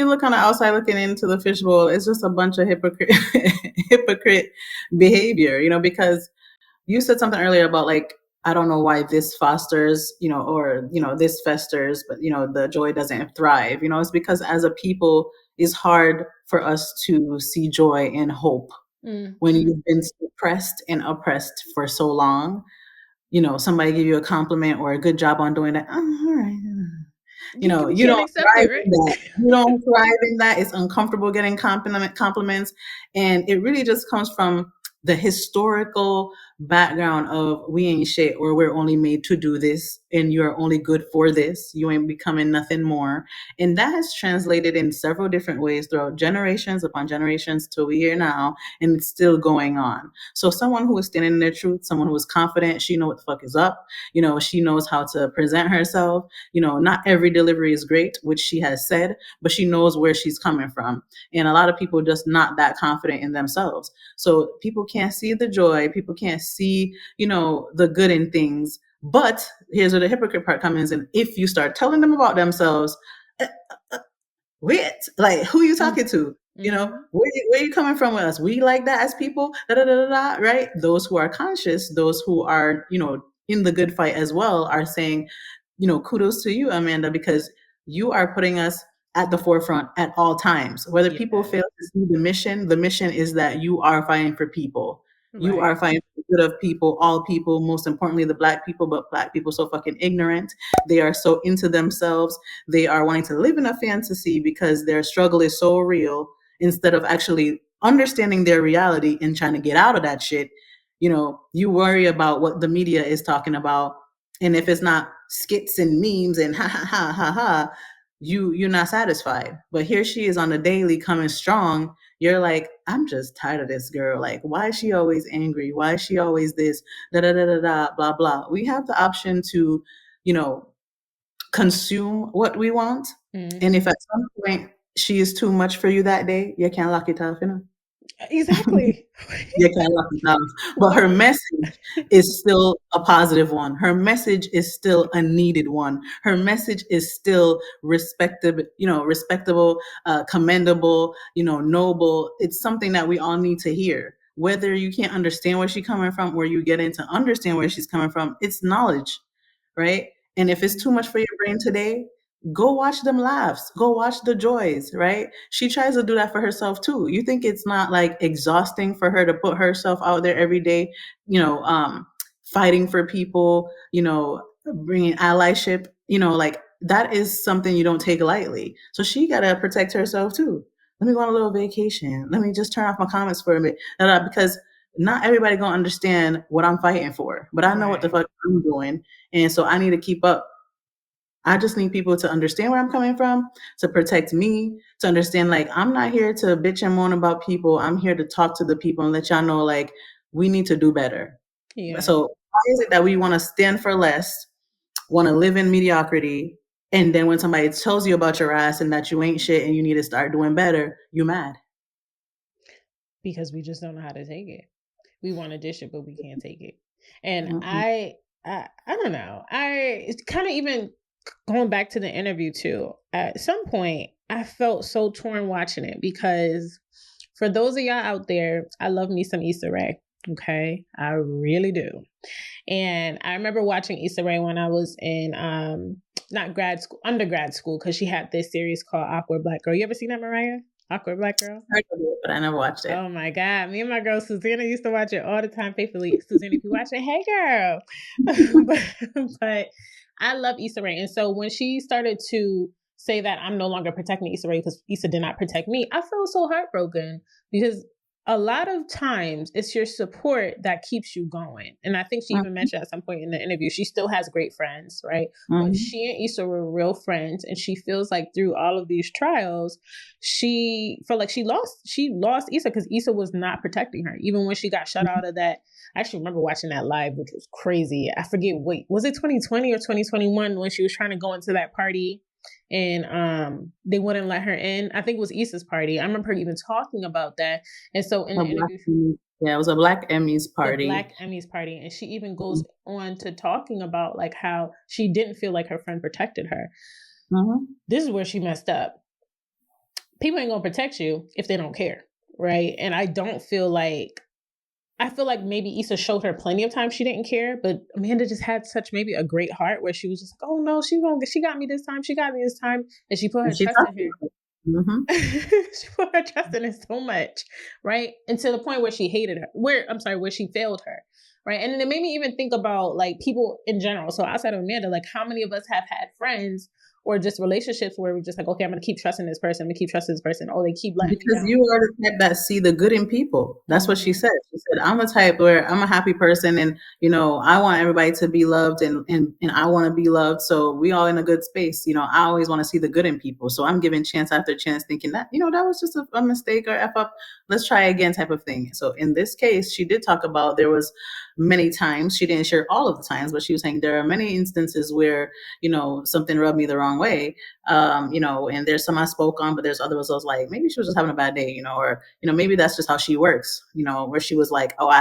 look on the outside looking into the fishbowl, it's just a bunch of hypocrite behavior, because you said something earlier about like, I don't know why this fosters, or, this festers, but, the joy doesn't thrive. It's because as a people, it's hard for us to see joy and hope when you've been suppressed and oppressed for so long. Somebody give you a compliment or a good job on doing that. Oh, all right. You don't accept thrive it, right? in that. You don't thrive in that. It's uncomfortable getting compliments. And it really just comes from the historical background of we ain't shit, or we're only made to do this and you're only good for this. You ain't becoming nothing more. And that has translated in several different ways throughout generations upon generations till we hear now, and it's still going on. So someone who is standing in their truth, someone who is confident, she know what the fuck is up. She knows how to present herself. Not every delivery is great, which she has said, but she knows where she's coming from. And a lot of people just not that confident in themselves. So people can't see the joy. People can't see, the good in things. But here's where the hypocrite part comes in. If you start telling them about themselves, wait, like, who are you talking to? Where you coming from with us? We like that as people, right? Those who are conscious, those who are, in the good fight as well, are saying, kudos to you, Amanda, because you are putting us at the forefront at all times. Whether people fail to see the mission is that you are fighting for people. You are fighting for the good of people, all people, most importantly, the Black people, but Black people so fucking ignorant. They are so into themselves. They are wanting to live in a fantasy because their struggle is so real, instead of actually understanding their reality and trying to get out of that shit. You worry about what the media is talking about. And if it's not skits and memes and ha ha ha ha ha, you're not satisfied. But here she is on the daily coming strong. You're like, I'm just tired of this girl. Like, why is she always angry? Why is she always this? Da da da da da blah blah. We have the option to, consume what we want. And if at some point she is too much for you that day, you can't lock it off, Exactly. You can't lock it off. But her message is still a positive one. Her message is still a needed one. Her message is still respectable, commendable, noble. It's something that we all need to hear. Whether you can't understand where she's coming from or you get in to understand where she's coming from, it's knowledge, right? And if it's too much for your brain today, go watch them laughs, go watch the joys, right? She tries to do that for herself too. You think it's not like exhausting for her to put herself out there every day, fighting for people, bringing allyship, like that is something you don't take lightly. So she got to protect herself too. Let me go on a little vacation. Let me just turn off my comments for a bit. Because not everybody gonna understand what I'm fighting for, but I know what the fuck I'm doing. And so I need to keep up. I just need people to understand where I'm coming from, to protect me, to understand, like, I'm not here to bitch and moan about people. I'm here to talk to the people and let y'all know, like, we need to do better. Yeah. So why is it that we want to stand for less, want to live in mediocrity, and then when somebody tells you about your ass and that you ain't shit and you need to start doing better, you mad? Because we just don't know how to take it. We want to dish it, but we can't take it. And I don't know. It's kind of even going back to the interview too. At some point, I felt so torn watching it because for those of y'all out there, I love me some Issa Rae. Okay, I really do. And I remember watching Issa Rae when I was in not grad school, undergrad school, because she had this series called Awkward Black Girl. You ever seen that, Mariah? Awkward Black Girl? I heard of it, but I never watched it. Oh my God. Me and my girl Susanna used to watch it all the time faithfully. Susanna, if you watch it, hey girl. but I love Issa Rae. And so when she started to say that I'm no longer protecting Issa Rae because Issa did not protect me, I felt so heartbroken because a lot of times it's your support that keeps you going. And I think she even mentioned at some point in the interview, she still has great friends, right? But she and Issa were real friends. And she feels like through all of these trials, she felt like she lost Issa because Issa was not protecting her. Even when she got shut out of that, I actually remember watching that live, which was crazy. I forget, was it 2020 or 2021 when she was trying to go into that party and they wouldn't let her in? I think it was Issa's party. I remember her even talking about that. And so in the interview, it was a Black Emmys party. Black Emmys party. And she even goes on to talking about like how she didn't feel like her friend protected her. This is where she messed up. people ain't gonna protect you if they don't care, right? And I feel like maybe Issa showed her plenty of times she didn't care, but Amanda just had such maybe a great heart where she was just like, oh no, she got me this time, and she put her And she trust in talked her. about it. Mm-hmm. She put her trust in it so much, right? And to the point where she hated her, where she failed her, right? And then it made me even think about like people in general. So outside of Amanda, like how many of us have had friends or just relationships where we're just like, okay, I'm gonna keep trusting this person, Oh, they keep letting me Because down. you are the type that see the good in people. That's what she Mm-hmm. said. She said, I'm a type where I'm a happy person and, I want everybody to be loved and I want to be loved. So we all in a good space. I always want to see the good in people. So I'm giving chance after chance thinking that, that was just a mistake or F up. Let's try again type of thing. So in this case, she did talk about there was many times, she didn't share all of the times, but she was saying there are many instances where, something rubbed me the wrong way. And there's some I spoke on, but there's others I was like, maybe she was just having a bad day, or, maybe that's just how she works, where she was like, oh,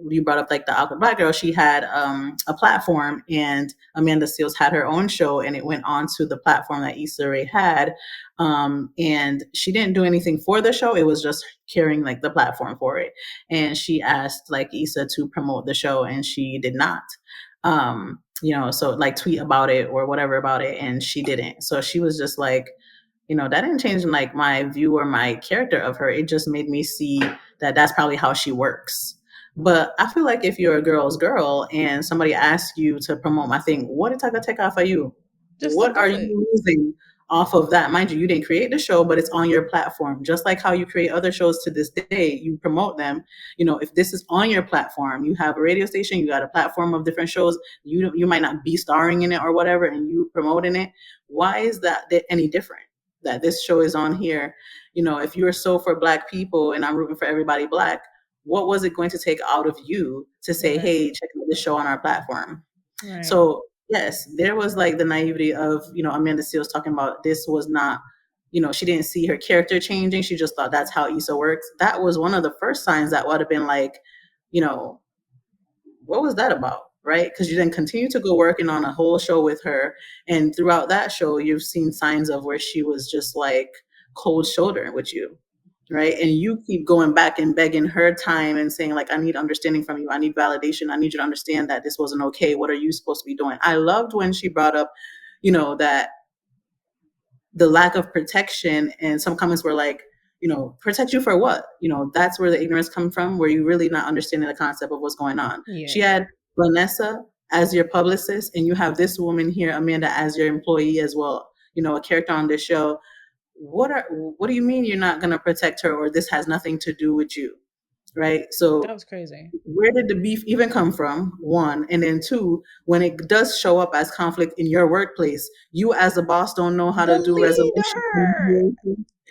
you brought up like the awkward black girl. She had a platform and Amanda Seales had her own show and it went on to the platform that Issa Rae had. And she didn't do anything for the show. It was just carrying like the platform for it. And she asked like Issa to promote the show and she did not. So like tweet about it or whatever about it. And she didn't. So she was just like, that didn't change like my view or my character of her. It just made me see that that's probably how she works. But I feel like if you're a girl's girl and somebody asks you to promote my thing, what is I gonna take off of you? Just to What do are it. you losing off of that? Mind you, you didn't create the show, but it's on your platform. Just like how you create other shows to this day, you promote them. If this is on your platform, you have a radio station, you got a platform of different shows, you might not be starring in it or whatever, and you promoting it. Why is that any different? That this show is on here. If you're so for Black people and I'm rooting for everybody Black, what was it going to take out of you to say, Right. hey, check out this show on our platform? Right. So yes, there was like the naivety of, Amanda Seales talking about this was not, she didn't see her character changing. She just thought that's how Issa works. That was one of the first signs that would have been like, what was that about? Right? Because you then continue to go working on a whole show with her. And throughout that show, you've seen signs of where she was just like cold shoulder with you. Right. And you keep going back and begging her time and saying, like, I need understanding from you. I need validation. I need you to understand that this wasn't okay. What are you supposed to be doing? I loved when she brought up, that the lack of protection, and some comments were like, protect you for what? That's where the ignorance comes from, where you really not understanding the concept of what's going on. Yeah. She had Vanessa as your publicist, and you have this woman here, Amanda, as your employee as well, a character on this show. What do you mean you're not going to protect her, or this has nothing to do with you? Right? So That was crazy. where did the beef even come from? One, and then two, when it does show up as conflict in your workplace, you as a boss don't know how The to do resolution leader.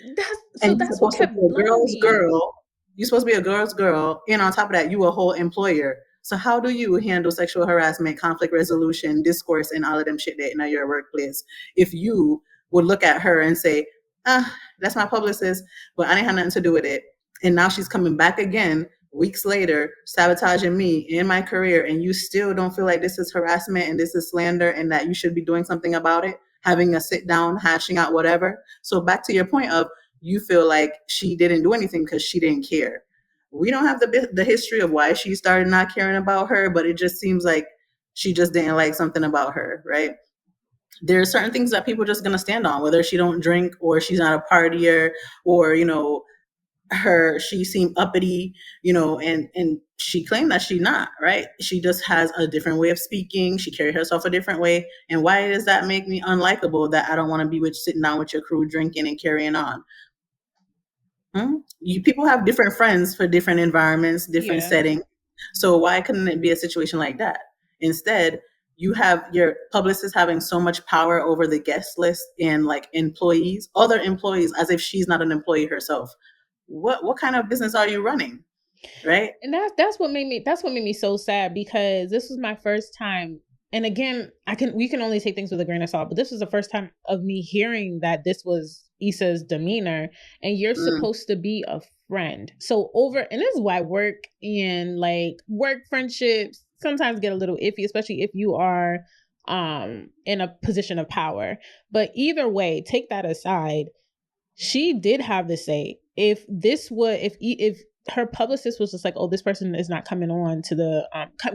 and you're That's what supposed to kept be a blowing girl's me. girl. You're supposed to be a girl's girl, and on top of that, you a whole employer. So how do you handle sexual harassment, conflict resolution, discourse, and all of them shit that in your workplace? If you would look at her and say, that's my publicist, but I didn't have nothing to do with it. And now she's coming back again weeks later, sabotaging me in my career, and you still don't feel like this is harassment and this is slander and that you should be doing something about it, having a sit down, hashing out whatever. So back to your point of, you feel like she didn't do anything because she didn't care. We don't have the history of why she started not caring about her, but it just seems like she just didn't like something about her, right? There are certain things that people are just gonna stand on, whether she don't drink or she's not a partier, or she seemed uppity, and she claimed that she's not, right? She just has a different way of speaking. She carried herself a different way. And why does that make me unlikable, that I don't want to be with sitting down with your crew drinking and carrying on? People have different friends for different environments, different settings. So why couldn't it be a situation like that? Instead, you have your publicist having so much power over the guest list and like other employees, as if she's not an employee herself. What kind of business are you running? Right? And that's what made me so sad, because this was my first time. And again, we can only take things with a grain of salt, but this was the first time of me hearing that this was Issa's demeanor, and you're supposed to be a friend. So and this is why work friendships sometimes get a little iffy, especially if you are in a position of power. But either way, take that aside. she did have the say. If this would, if her publicist was just like, oh, this person is not coming on to the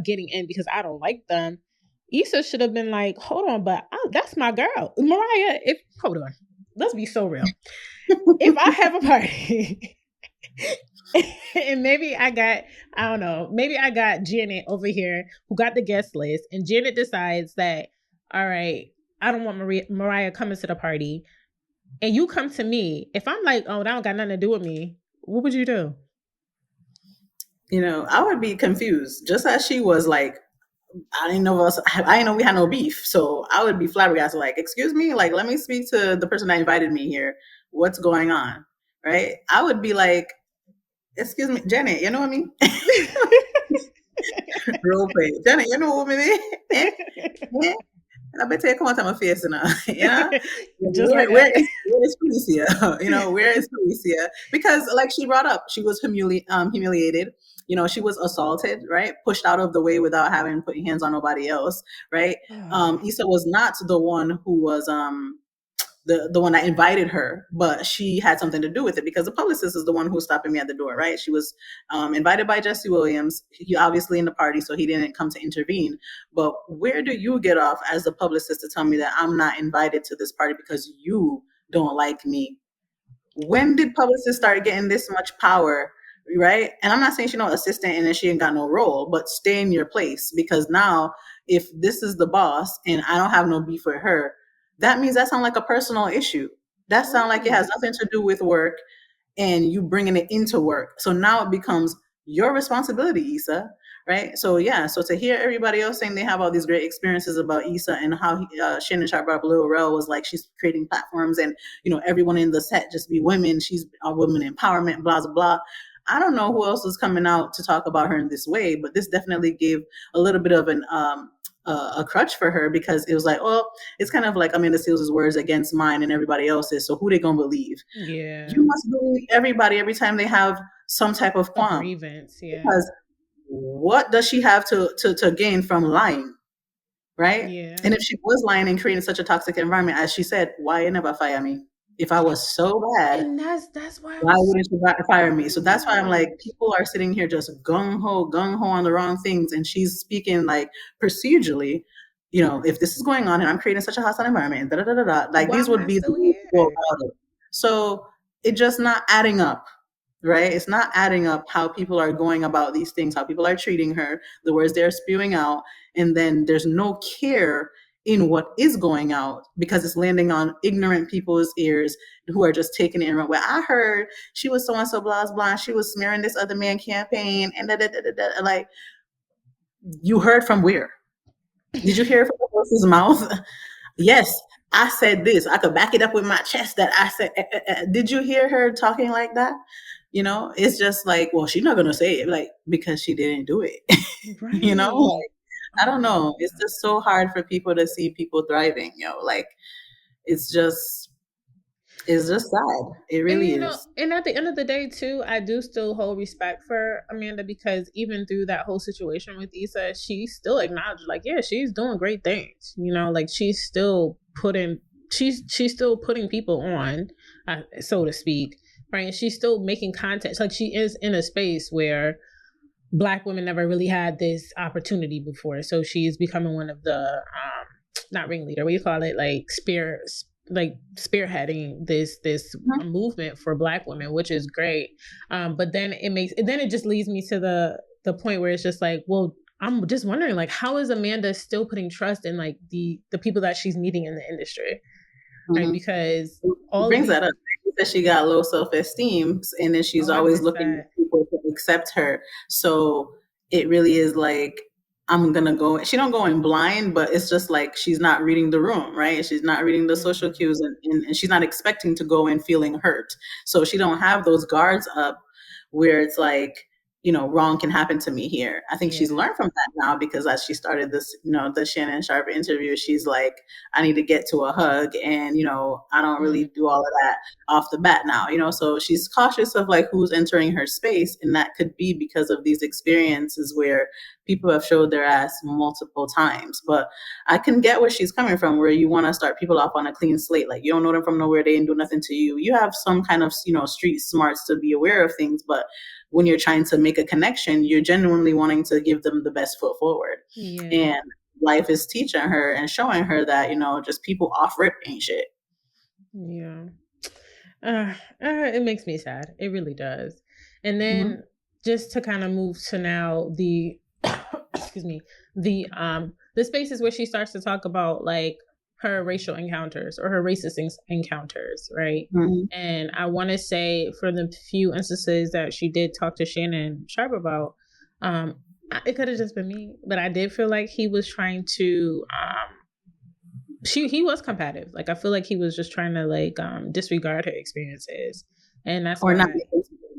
getting in because I don't like them, Issa should have been like, hold on, but that's my girl, Mariah. If hold on, let's be so real. If I have a party and maybe I don't know, maybe I got Janet over here who got the guest list, and Janet decides that, all right, I don't want Mariah coming to the party, and you come to me, if I'm like, oh, that don't got nothing to do with me, what would you do? You know, I would be confused, just as she was. Like, I didn't know us. I didn't know we had no beef, so I would be flabbergasted. Like, excuse me, like, let me speak to the person that invited me here. What's going on, right? I would be like, excuse me, Janet. You know what I mean? Role play, Janet. You know what I mean? Yeah. I bet you come out of my face now. You know, Just like where is Felicia? You know, where is Felicia? Because, like she brought up, she was humiliated. You know, she was assaulted, right? Pushed out of the way without having put hands on nobody else, right? Issa was not the one who was the one that invited her, but she had something to do with it because the publicist is the one who was stopping me at the door, right? She was invited by Jesse Williams. He obviously in the party, so he didn't come to intervene. But where do you get off as the publicist to tell me that I'm not invited to this party because you don't like me? When did publicists start getting this much power? Right. And I'm not saying she's no assistant and then she ain't got no role, but stay in your place, because now if this is the boss and I don't have no beef with her, that means that sounds like a personal issue. That sounds like it has nothing to do with work and you bringing it into work. So now it becomes your responsibility, Issa, right? So yeah, so to hear everybody else saying they have all these great experiences about Issa and how Shannon Sharp brought up Lil Rel was like she's creating platforms and, you know, everyone in the set just be women. She's a women empowerment, blah, blah, blah. I don't know who else is coming out to talk about her in this way, but this definitely gave a little bit of a crutch for her, because it was like, oh, it's kind of like Amanda Seals' words against mine and everybody else's. So who they gonna believe? Yeah. You must believe everybody every time they have some type of qualm. Grievance, yeah. Because what does she have to gain from lying? Right? Yeah. And if she was lying and creating such a toxic environment, as she said, why you never fire me? If I was so bad, and that's why wouldn't you fire me? So that's why I'm like, people are sitting here just gung ho on the wrong things, and she's speaking like procedurally. You know, if this is going on and I'm creating such a hostile environment, like these would be the ways to go about it. So it's just not adding up, right? It's not adding up how people are going about these things, how people are treating her, the words they're spewing out, and then there's no care in what is going out because it's landing on ignorant people's ears who are just taking it and run. Well, I heard she was so and so blah blah. She was smearing this other man campaign and like, you heard from where? Did you hear it from the horse's mouth? Yes, I said this. I could back it up with my chest that I said. Did you hear her talking like that? You know, it's just like, well, she's not gonna say it, like, because she didn't do it. right. You know, like, I don't know. It's just so hard for people to see people thriving. You know, like it's just sad. It really is. And at the end of the day, too, I do still hold respect for Amanda, because even through that whole situation with Issa, she still acknowledged, like, yeah, she's doing great things. You know, like she's still putting people on, so to speak, right? And she's still making content. Like she is in a space where Black women never really had this opportunity before. So she's becoming one of the not ringleader, what do you call it? Like spearheading this movement for Black women, which is great. But then it just leads me to the point where it's just like, well, I'm just wondering, like, how is Amanda still putting trust in like the people that she's meeting in the industry? Right? Because all brings that up. That she got low self-esteem, and then she's always looking for people to accept her. So it really is like, I'm gonna go. She don't go in blind, but it's just like she's not reading the room, right? She's not reading the social cues, and she's not expecting to go in feeling hurt. So she don't have those guards up where it's like, wrong can happen to me here. I think she's learned from that now, because as she started this, the Shannon Sharp interview, she's like, I need to get to a hug, and I don't really do all of that off the bat now, so she's cautious of like who's entering her space, and that could be because of these experiences where people have showed their ass multiple times. But I can get where she's coming from, where you want to start people off on a clean slate. Like, you don't know them from nowhere, they didn't do nothing to you. You have some kind of street smarts to be aware of things, but when you're trying to make a connection, you're genuinely wanting to give them the best foot forward. And life is teaching her and showing her that just people off rip ain't shit. It makes me sad. It really does. And then just to kind of move to now the excuse me, the spaces where she starts to talk about like her racial encounters or her racist encounters, right? And I want to say, for the few instances that she did talk to Shannon Sharp about, it could have just been me, but I did feel like he was trying to he was combative. Like, I feel like he was just trying to like disregard her experiences, and that's not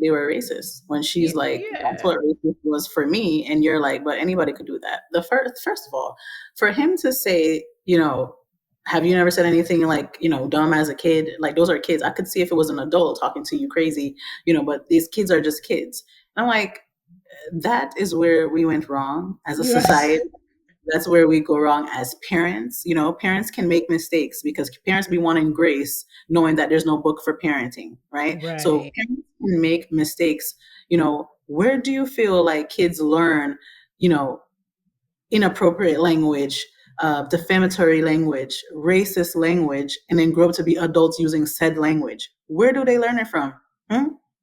they were racist, when she's like, that's what racist was for me, and you're like, but anybody could do that. First of all, for him to say, have you never said anything like, dumb as a kid? Like, those are kids. I could see if it was an adult talking to you crazy, but these kids are just kids. And I'm like, that is where we went wrong as a society. That's where we go wrong as parents. Parents can make mistakes, because parents be wanting grace, knowing that there's no book for parenting, right? So parents can make mistakes. Where do you feel like kids learn, inappropriate language, defamatory language, racist language, and then grow up to be adults using said language? Where do they learn it from?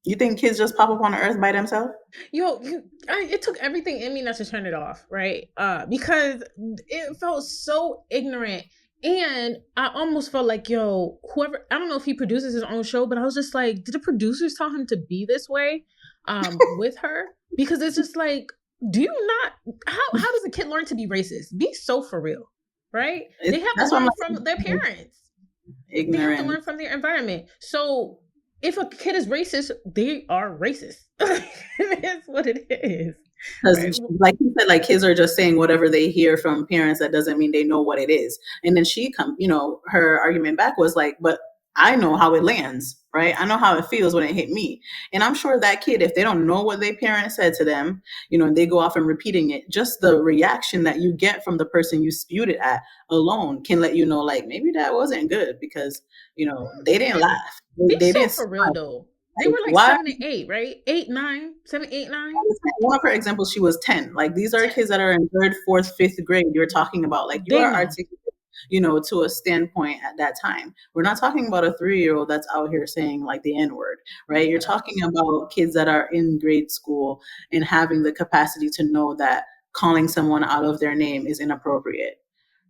You think kids just pop up on the earth by themselves? It took everything in me not to turn it off, right? Because it felt so ignorant. And I almost felt like, whoever, I don't know if he produces his own show, but I was just like, did the producers tell him to be this way with her? Because it's just like, do you not, how does a kid learn to be racist? Be so for real, right? They have to learn from their parents. Ignorant. They have to learn from their environment. So if a kid is racist, they are racist. That's what it is. Because like you said, like, kids are just saying whatever they hear from parents. That doesn't mean they know what it is. And then her argument back was like, but I know how it lands, right? I know how it feels when it hit me. And I'm sure that kid, if they don't know what their parents said to them, and they go off and repeating it, just the reaction that you get from the person you spewed it at alone can let you know, like, maybe that wasn't good, because, they didn't laugh. They didn't for real though. They were like 7 and 8, right? 8, 9, 7, 8, 9. One of her examples, she was 10. Like, these are kids that are in 3rd, 4th, 5th grade. You're talking about, like, you are articulate, to a standpoint at that time. We're not talking about a 3-year-old that's out here saying like the N-word, right? You're talking about kids that are in grade school and having the capacity to know that calling someone out of their name is inappropriate,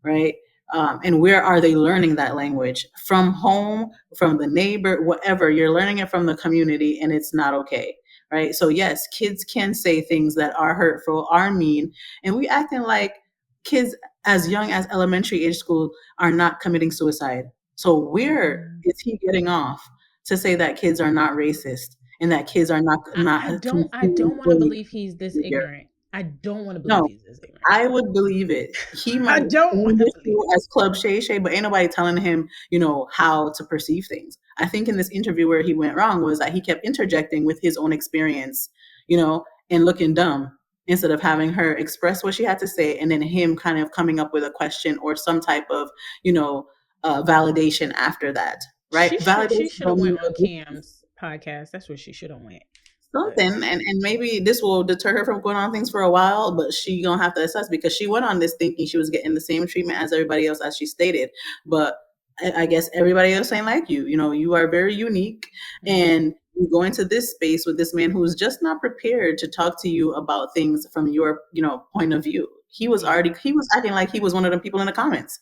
right? And where are they learning that language? From home, from the neighbor, whatever. You're learning it from the community, and it's not okay, right? So yes, kids can say things that are hurtful, are mean, and we acting like kids as young as elementary age school are not committing suicide. So where is he getting off to say that kids are not racist and that kids are not? I don't want to believe he's this ignorant. I don't want to believe he's this ignorant. I would believe it. He might as Club Shay Shay, but ain't nobody telling him, how to perceive things. I think in this interview where he went wrong was that he kept interjecting with his own experience, and looking dumb, instead of having her express what she had to say, and then him kind of coming up with a question or some type of, validation after that, right? She should have went on Cam's podcast. That's where she should have went. Something, and maybe this will deter her from going on things for a while, but she gonna have to assess, because she went on this thinking she was getting the same treatment as everybody else, as she stated. But I guess everybody else ain't like you. You are very unique, and you go into this space with this man who's just not prepared to talk to you about things from your, point of view. He was acting like he was one of the people in the comments,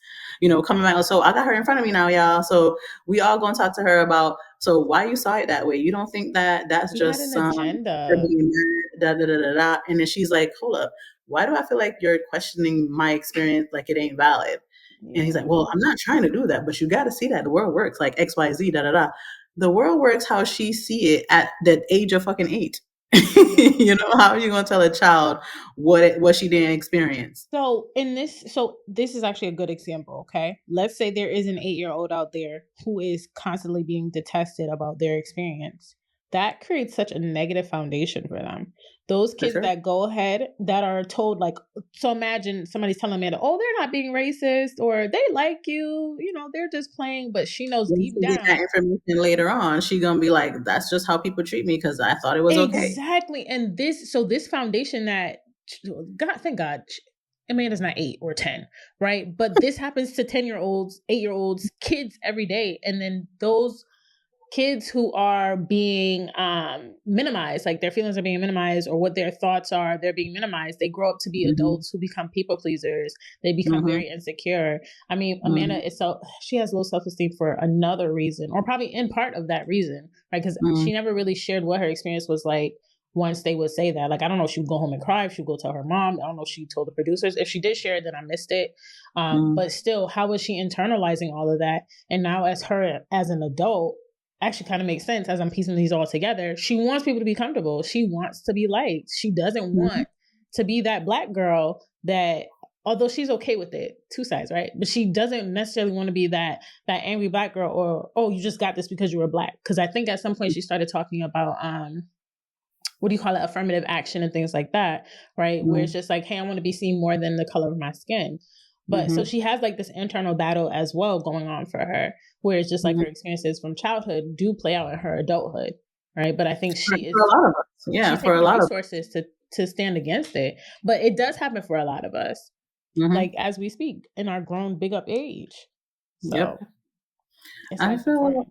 coming back. So I got her in front of me now, y'all. So we all gonna talk to her about, so why you saw it that way? You don't think that that's just some agenda? Da, da, da, da, da. And then she's like, hold up, why do I feel like you're questioning my experience like it ain't valid? And he's like, well, I'm not trying to do that, but you got to see that the world works like XYZ, da, da, da. The world works how she see it at the age of fucking 8. You know, how are you going to tell a child what she didn't experience? So this is actually a good example. Okay, let's say there is an 8-year-old out there who is constantly being detested about their experience. That creates such a negative foundation for them. Those For kids sure. that go ahead that are told like, so imagine somebody's telling Amanda, oh, they're not being racist or they like you, they're just playing, but she knows When deep she get that down. information later on, she gonna be like, "That's just how people treat me because I thought it was okay." Exactly. And this foundation that God, thank God, Amanda's not 8 or 10, right? But this happens to 10-year-olds, 8-year-olds, kids every day. And then those kids who are being minimized, like their feelings are being minimized or what their thoughts are, they're being minimized. They grow up to be Mhm, adults who become people pleasers. They become mhm, very insecure. I mean, mhm, Amanda is she has low self-esteem for another reason, or probably in part of that reason, right? Because mhm, she never really shared what her experience was like once they would say that. Like, I don't know if she would go home and cry, if she would go tell her mom. I don't know if she told the producers. If she did share it, then I missed it. mhm, But still, how was she internalizing all of that? And now as an adult, actually kind of makes sense as I'm piecing these all together. She wants people to be comfortable. She wants to be liked. She doesn't mhm. want to be that black girl that, although she's okay with it, two sides, right? But she doesn't necessarily want to be that angry black girl or, oh, you just got this because you were black. Because I think at some point she started talking about what do you call it, affirmative action and things like that, right? Where it's Mhm, just like, hey, I want to be seen more than the color of my skin. But so mhm, she has like this internal battle as well going on for her, where it's just like mhm. her experiences from childhood do play out in her adulthood, right? But I think For a lot of us, yeah, she's for a taking the lot of us. resources to stand against it. But it does happen for a lot of us, like Mhm. as we speak in our grown big up age. Yep. So it's I like feel important.